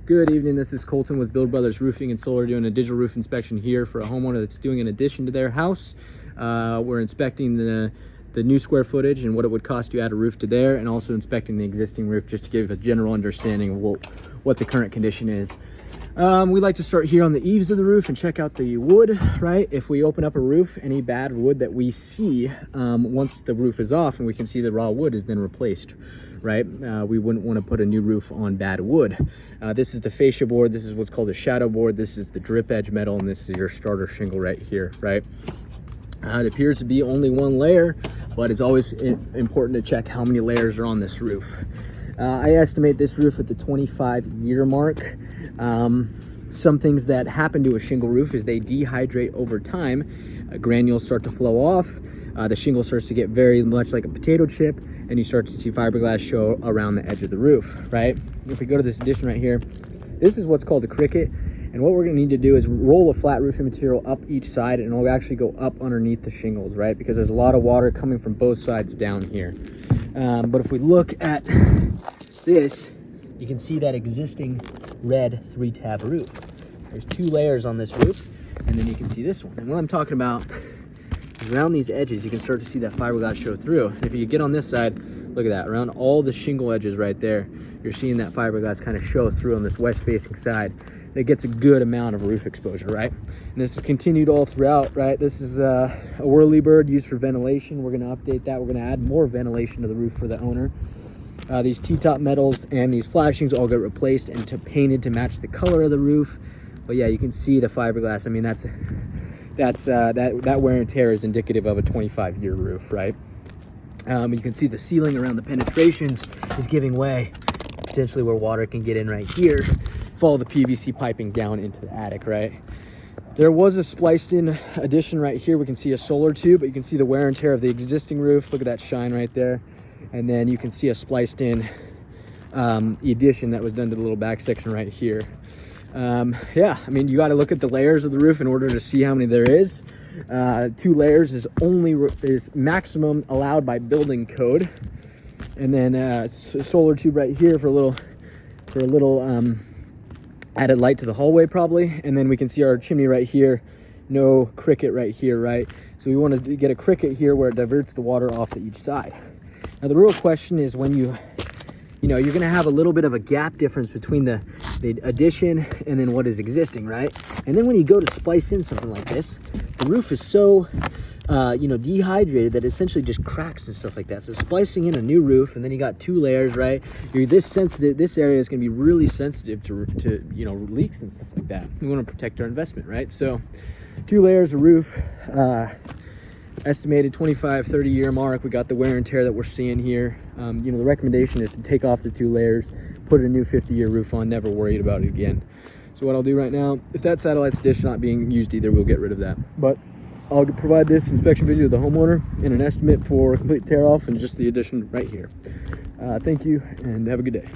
Good evening, this is Colton with Build Brothers Roofing and Solar doing a digital roof inspection here for a homeowner that's doing an addition to their house. We're inspecting the new square footage and what it would cost to add a roof to there, and also inspecting the existing roof just to give a general understanding of what the current condition is. We like to start here on the eaves of the roof and check out the wood, right? If we open up a roof, any bad wood that we see, once the roof is off and we can see the raw wood is then replaced, right? We wouldn't want to put a new roof on bad wood. This is the fascia board. This is what's called a shadow board. This is the drip edge metal, and this is your starter shingle right here, right? It appears to be only one layer, but it's always important to check how many layers are on this roof. I estimate this roof at the 25-year mark. Some things that happen to a shingle roof is they dehydrate over time. Granules start to flow off. The shingle starts to get very much like a potato chip, and you start to see fiberglass show around the edge of the roof, right? If we go to this addition right here, this is what's called a cricket. And what we're gonna need to do is roll a flat roofing material up each side, and it'll actually go up underneath the shingles, right? Because there's a lot of water coming from both sides down here. But if we look at this, you can see that existing red 3-tab roof. There's 2 layers on this roof, and then you can see this one. And what I'm talking about is around these edges, you can start to see that fiberglass show through. And if you get on this side, look at that, around all the shingle edges right there, you're seeing that fiberglass kind of show through on this west-facing side. That gets a good amount of roof exposure, right? And this is continued all throughout, right? This is a whirlybird used for ventilation. We're gonna update that. We're gonna add more ventilation to the roof for the owner. These T-top metals and these flashings all get replaced and painted to match the color of the roof. But yeah, you can see the fiberglass. I mean, that wear and tear is indicative of a 25-year roof, right? You can see the ceiling around the penetrations is giving way, potentially where water can get in right here. Follow the PVC piping down into the attic, right? There was a spliced in addition right here. We can see a solar tube, but you can see the wear and tear of the existing roof. Look at that shine right there. And then you can see a spliced in addition that was done to the little back section right here. Yeah, I mean, you got to look at the layers of the roof in order to see how many there is. 2 layers is maximum allowed by building code. And then a solar tube right here for a little added light to the hallway probably. And then we can see our chimney right here. No cricket right here, right? So we want to get a cricket here where it diverts the water off to each side. Now the real question is when you're going to have a little bit of a gap difference between the addition and then what is existing, right? And then when you go to splice in something like this, the roof is so dehydrated that it essentially just cracks and stuff like that. So splicing in a new roof, and then you got 2 layers, right? You're this sensitive. This area is going to be really sensitive to leaks and stuff like that. We want to protect our investment, right? So 2 layers of roof, estimated 25-30 year mark. We got the wear and tear that we're seeing here. The recommendation is to take off the 2 layers, put a new 50-year roof on, never worried about it again. So what I'll do right now, if that satellite's dish not being used either, we'll get rid of that. But I'll provide this inspection video to the homeowner and an estimate for complete tear off and just the addition right here. Thank you and have a good day.